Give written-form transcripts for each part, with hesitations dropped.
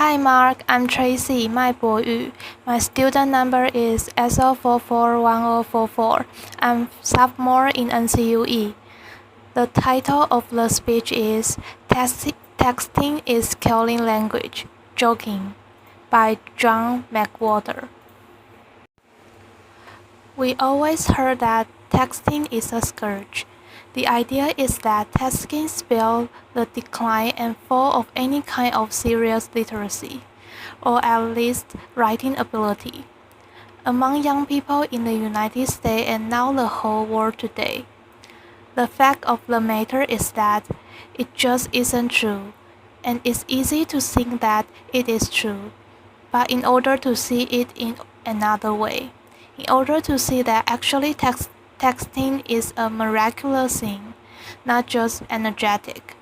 Hi Mark, I'm Tracy 麦博宇. My student number is SO441044. I'm sophomore in NCUE. The title of the speech is Texting is Killing Language, Joking by John McWhorter. We always heard that texting is a scourge. The idea is that texting spells the decline and fall of any kind of serious literacy, or at least writing ability, among young people in the United States and now the whole world today. The fact of the matter is that it just isn't true, and it's easy to think that it is true, but in order to see it in another way, in order to see that actually texting is a miraculous thing, not just energetic,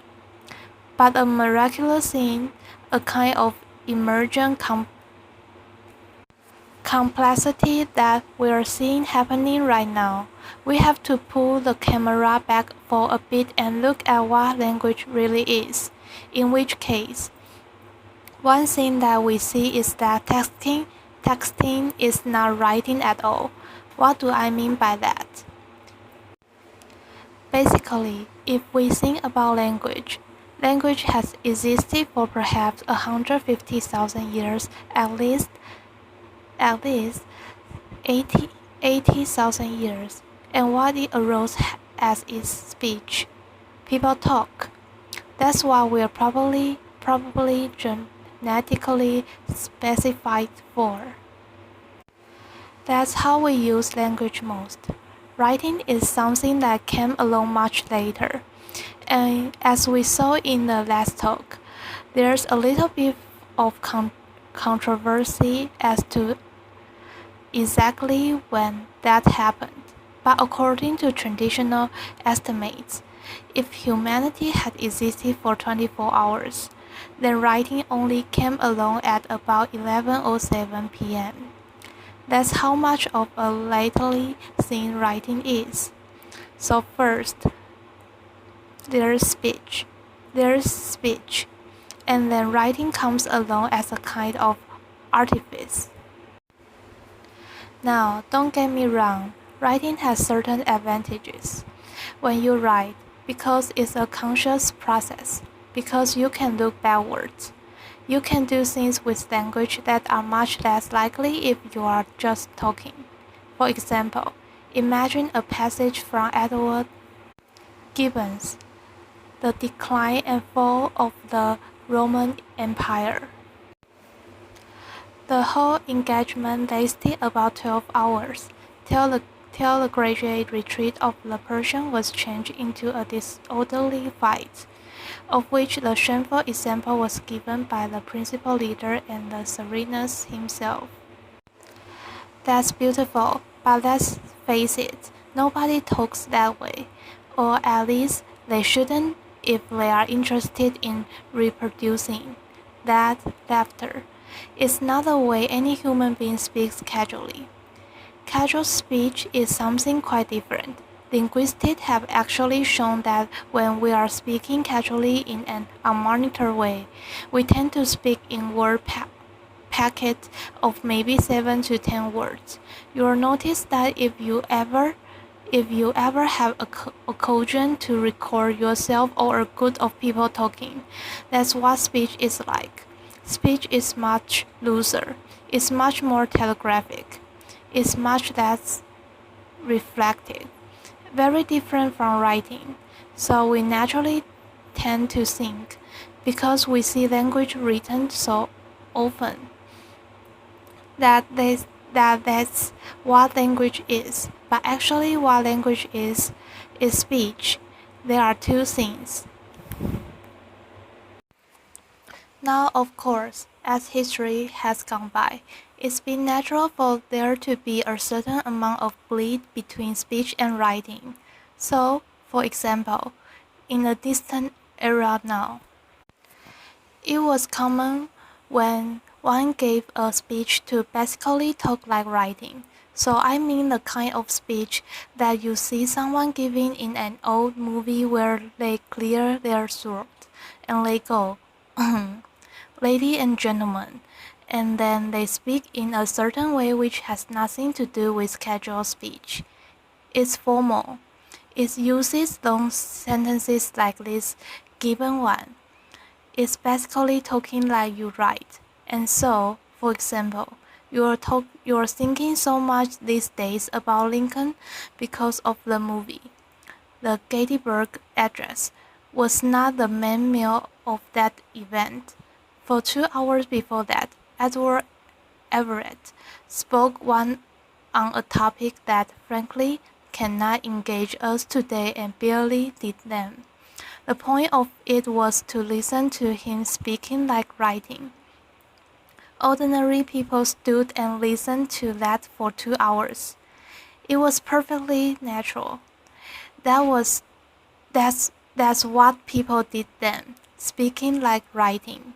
but a miraculous thing, a kind of emergent complexity that we're seeing happening right now. We have to pull the camera back for a bit and look at what language really is, in which case, one thing that we see is that texting is not writing at all. What do I mean by that? Basically, if we think about language has existed for perhaps 150,000 years, at least 80,000 years, and what it arose as is speech. People talk. That's what we're probably genetically specified for. That's how we use language most. Writing is something that came along much later. And as we saw in the last talk, there's a little bit of controversy as to exactly when that happened. But according to traditional estimates, if humanity had existed for 24 hours, then writing only came along at about 11:07 p.m. That's how much of a lately thing writing is. So first, there's speech, and then writing comes along as a kind of artifice. Now, don't get me wrong, writing has certain advantages. When you write, because it's a conscious process, because you can look backwards, you can do things with language that are much less likely if you are just talking. For example, imagine a passage from Edward Gibbon's The Decline and Fall of the Roman Empire. The whole engagement lasted about 12 hours, till the gradual retreat of the Persian was changed into a disorderly fight, of which the shameful example was given by the principal leader and the Serenus himself. That's beautiful, but let's face it, nobody talks that way, or at least they shouldn't if they are interested in reproducing that laughter. It's not the way any human being speaks casually. Casual speech is something quite different. Linguists have actually shown that when we are speaking casually in an unmonitored way, we tend to speak in word packets of maybe 7 to 10 words. You'll notice that if you ever have a occasion to record yourself or a group of people talking, that's what speech is like. Speech is much looser. It's much more telegraphic. It's much less reflective. Very different from writing. So we naturally tend to think, because we see language written so often, that's what language is. But actually what language is speech. There are two things. Now, of course, as history has gone by, it's been natural for there to be a certain amount of bleed between speech and writing. So, for example, in a distant era now, it was common when one gave a speech to basically talk like writing. So I mean the kind of speech that you see someone giving in an old movie where they clear their throat and they go, lady and gentleman, and then they speak in a certain way which has nothing to do with casual speech. It's formal. It uses long sentences like this given one. It's basically talking like you write. And so, for example, you're thinking so much these days about Lincoln because of the movie. The Gettysburg Address was not the main meal of that event. For 2 hours before that, Edward Everett spoke one on a topic that frankly cannot engage us today and barely did then. The point of it was to listen to him speaking like writing. Ordinary people stood and listened to that for 2 hours. It was perfectly natural. That's what people did then, speaking like writing.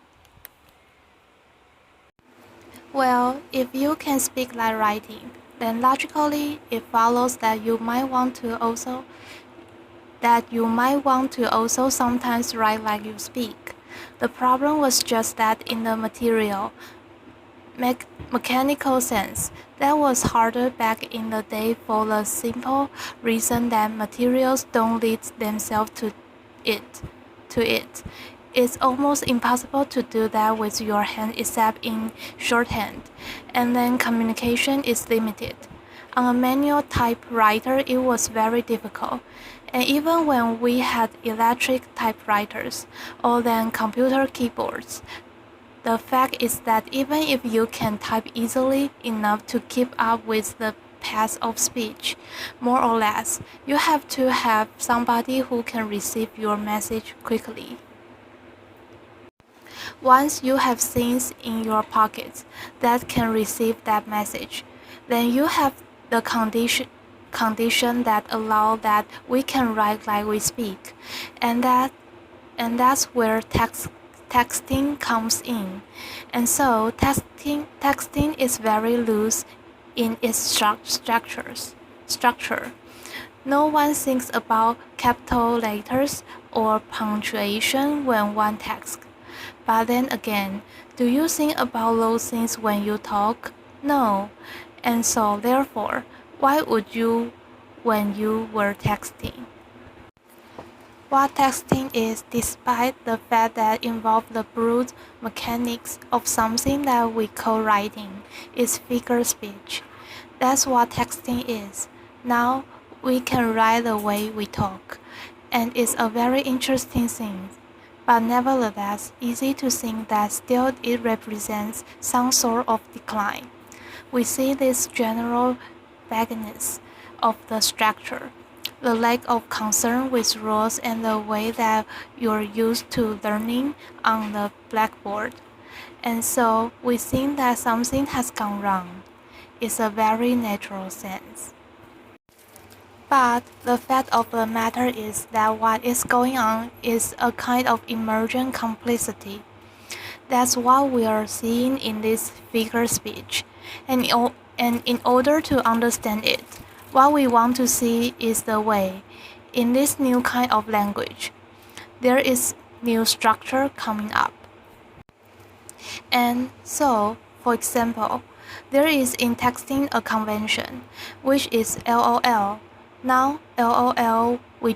Well, if you can speak like writing, then logically it follows that you might want to also sometimes write like you speak. The problem was just that in the material, mechanical sense, that was harder back in the day for the simple reason that materials don't lead themselves to it. It's almost impossible to do that with your hand except in shorthand, and then communication is limited. On a manual typewriter, it was very difficult, and even when we had electric typewriters or then computer keyboards, the fact is that even if you can type easily enough to keep up with the pace of speech, more or less, you have to have somebody who can receive your message quickly. Once you have things in your pockets that can receive that message, then you have the condition that allow that we can write like we speak, and that's where texting comes in. And so texting is very loose in its structure. No one thinks about capital letters or punctuation when one texts. But then again, do you think about those things when you talk? No. And so therefore, why would you when you were texting? What texting is, despite the fact that it involves the brute mechanics of something that we call writing, is figure speech. That's what texting is. Now we can write the way we talk, and it's a very interesting thing, but nevertheless easy to think that still it represents some sort of decline. We see this general vagueness of the structure, the lack of concern with rules and the way that you're used to learning on the blackboard. And so we think that something has gone wrong. It's a very natural sense. But the fact of the matter is that what is going on is a kind of emergent complexity. That's what we are seeing in this figure speech. And in order to understand it, what we want to see is the way, in this new kind of language, there is new structure coming up. And so, for example, there is in texting a convention, which is LOL. Now, LOL we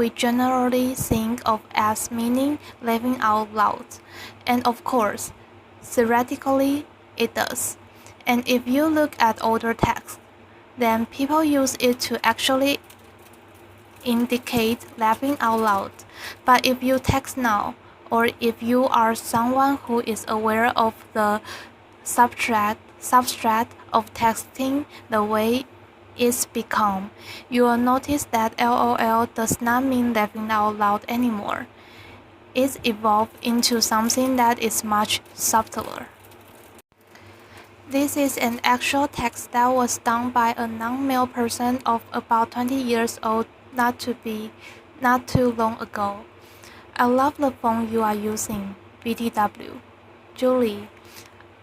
generally think of as meaning laughing out loud, and of course, theoretically, it does. And if you look at older texts, then people use it to actually indicate laughing out loud. But if you text now, or if you are someone who is aware of the substrate of texting the way it's become, you will notice that LOL does not mean laughing out loud anymore. It's evolved into something that is much subtler. This is an actual text that was done by a non-male person of about 20 years old not too long ago. I love the phone you are using, BTW. Julie,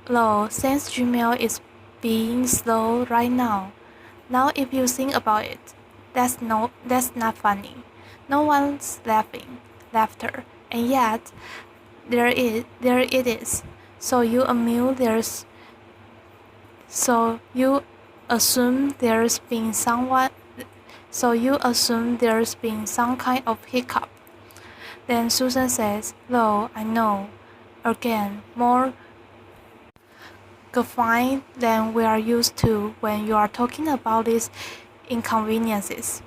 lol, since Gmail is being slow right now. Now if you think about it, that's not funny. No one's laughter. And yet, There it is. So you assume there's been some kind of hiccup. Then Susan says, "No, I know." Again, more guffawing than we are used to when you are talking about these inconveniences.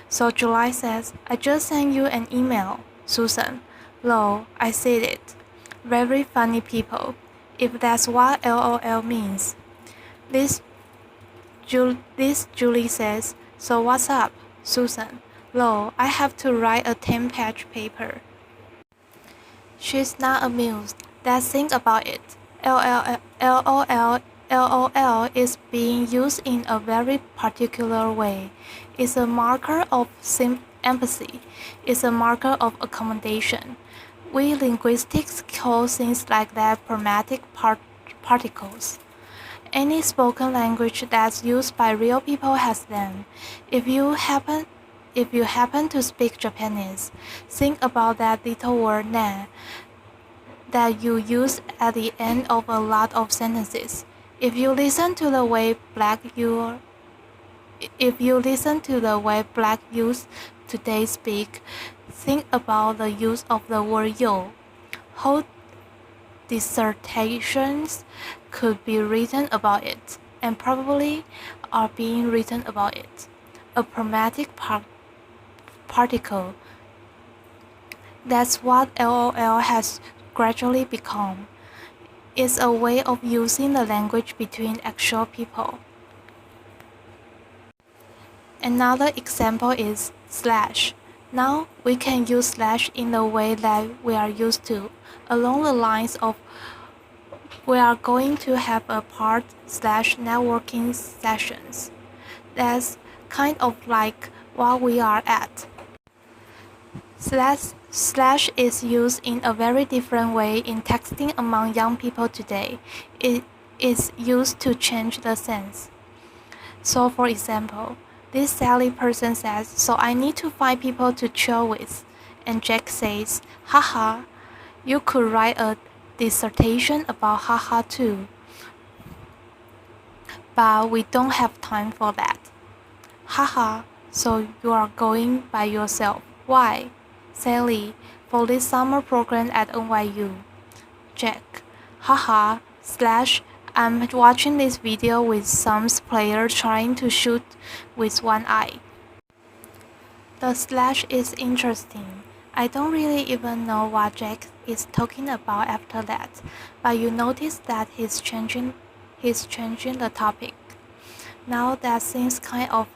So July says, "I just sent you an email, Susan." "No, I said it." Very funny people, if that's what LOL means. This Julie says, "So what's up, Susan?" "No, I have to write a 10-page paper." She's not amused. Let's think about it. LOL is being used in a very particular way. It's a marker of empathy. It's a marker of accommodation. We linguistics call things like that pragmatic particles. Any spoken language that's used by real people has them. If you happen to speak Japanese, think about that little word "ne" that you use at the end of a lot of sentences. If you listen to the way black youth today speak, think about the use of the word "yo." Whole dissertations could be written about it, and probably are being written about it. A pragmatic particle. That's what LOL has gradually become. It's a way of using the language between actual people. Another example is slash. Now we can use slash in the way that we are used to, along the lines of we are going to have a part/networking sessions. That's kind of like what we are at. Slash is used in a very different way in texting among young people today. It is used to change the sense. So for example, this Sally person says, "So I need to find people to chill with." And Jack says, "Haha, you could write a dissertation about haha too. But we don't have time for that." "Haha, so you are going by yourself. Why?" "Sally, for this summer program at NYU." Jack, "Haha, slash, I'm watching this video with some player trying to shoot with one eye." The slash is interesting. I don't really even know what Jack is talking about after that, but you notice that he's changing the topic. Now that seems kind of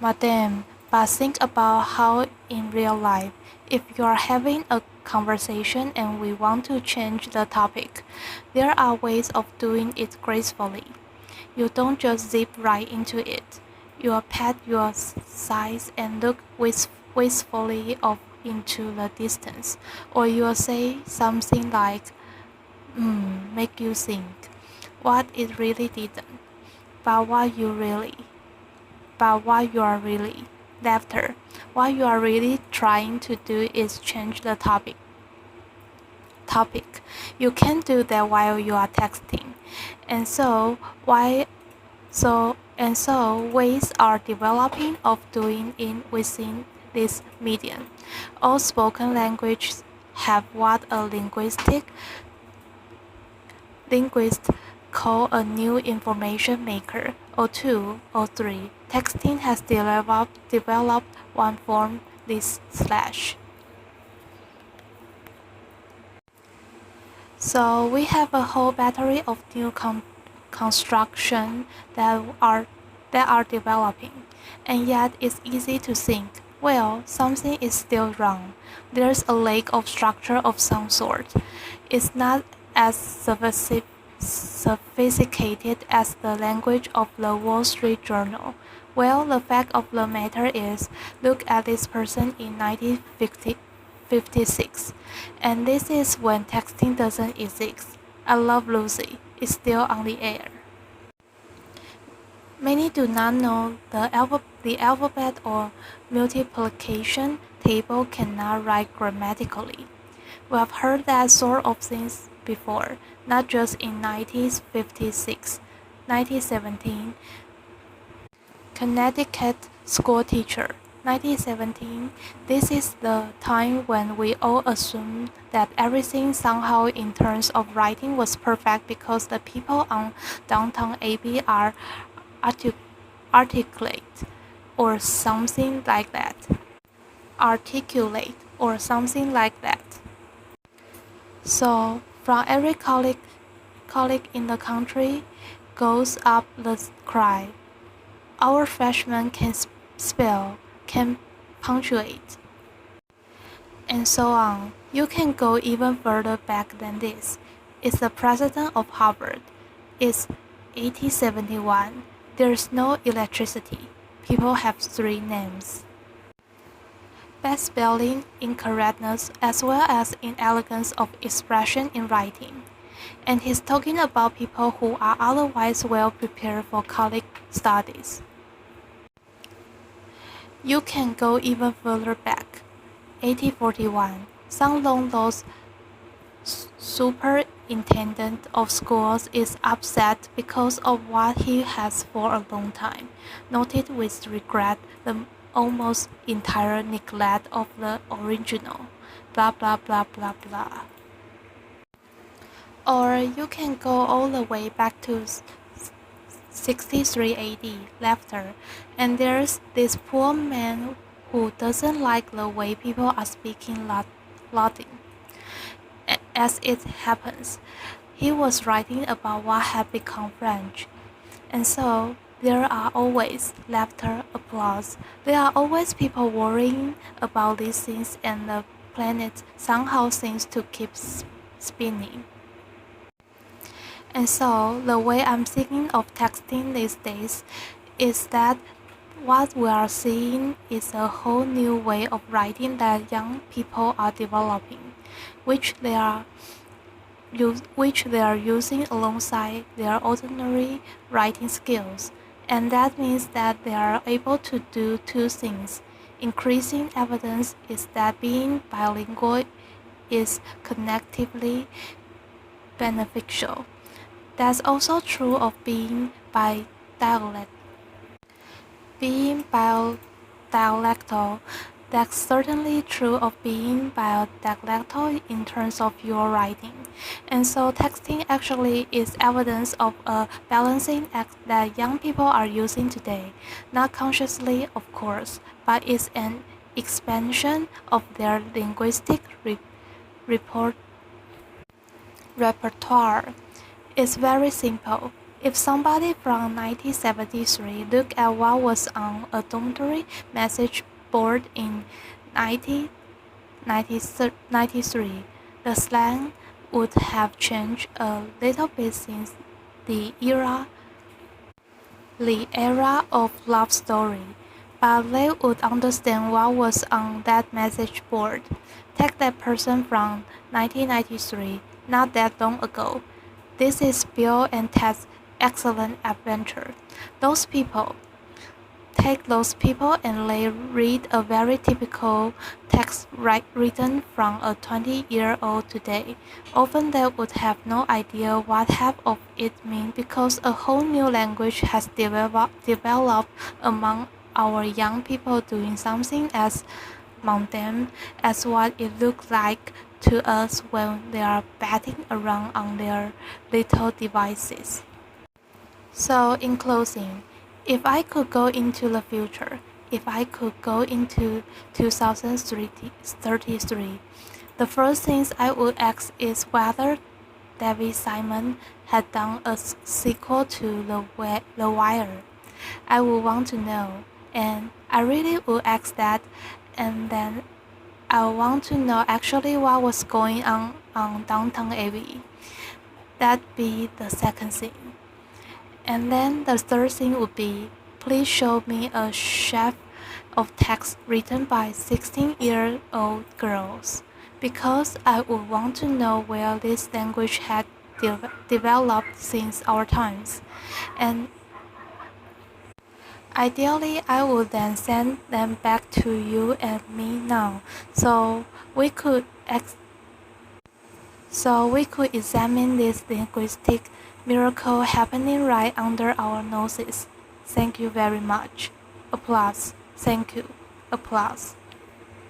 madam, but think about how in real life, if you are having a conversation and we want to change the topic, there are ways of doing it gracefully. You don't just zip right into it. You'll pat your sides and look wistfully off into the distance, or you'll say something like, make you think. What it really didn't, but what you are really, laughter. What you are really trying to do is change the topic. You can't do that while you are texting. And so ways are developing of doing it within this medium. All spoken languages have what a linguist call a new information maker, or two, or three. Texting has developed one form, this slash. So we have a whole battery of new construction that are developing, and yet it's easy to think, well, something is still wrong. There's a lack of structure of some sort. It's not as sophisticated as the language of the Wall Street Journal. Well, the fact of the matter is, look at this person in 1956, and this is when texting doesn't exist. I Love Lucy is still on the air. Many do not know the alphabet or multiplication table cannot write grammatically. We have heard that sort of things before, not just in 1956, 1917. Connecticut school teacher. 1917. This is the time when we all assumed that everything somehow in terms of writing was perfect because the people on downtown Abbey are articulate or something like that. Articulate or something like that. So, from every colleague in the country goes up the cry. Our freshmen can spell, can punctuate, and so on. You can go even further back than this. It's the president of Harvard. It's 1871. There's no electricity. People have three names. Bad spelling, incorrectness, as well as inelegance of expression in writing. And he's talking about people who are otherwise well prepared for college studies. You can go even further back. 1841. Some long-lost superintendent of schools is upset because of what he has for a long time noted with regret the almost entire neglect of the original. Blah blah blah blah blah. Or you can go all the way back to 63 AD, laughter, and there's this poor man who doesn't like the way people are speaking Latin. As it happens, he was writing about what had become French. And so, there are always laughter, applause. There are always people worrying about these things, and the planet somehow seems to keep spinning. And so, the way I'm thinking of texting these days is that what we are seeing is a whole new way of writing that young people are developing, which they are using alongside their ordinary writing skills. And that means that they are able to do two things. Increasing evidence is that being bilingual is cognitively beneficial. That's also true of being bidialectal. That's certainly true of being bidialectal in terms of your writing. And so texting actually is evidence of a balancing act that young people are using today. Not consciously, of course, but it's an expansion of their linguistic repertoire. It's very simple. If somebody from 1973 looked at what was on a dormitory message board in 1993, the slang would have changed a little bit since the era of love story, but they would understand what was on that message board. Take that person from 1993, not that long ago. This is Bill and Ted's excellent adventure. Take those people and they read a very typical text written from a 20-year-old today. Often they would have no idea what half of it means because a whole new language has developed among our young people doing something as mundane as what it looks like to us when they are batting around on their little devices. So, in closing, if I could go into the future, if I could go into 2033, the first things I would ask is whether David Simon had done a sequel to The Wire. I would want to know, and I really would ask that, and then I want to know actually what was going on Downtown Abbey. That'd be the second thing. And then the third thing would be, please show me a sheaf of text written by 16-year-old girls, because I would want to know where this language had developed since our times. And ideally, I would then send them back to you and me now, so we could so we could examine this linguistic miracle happening right under our noses. Thank you very much. Applause. Thank you. Applause.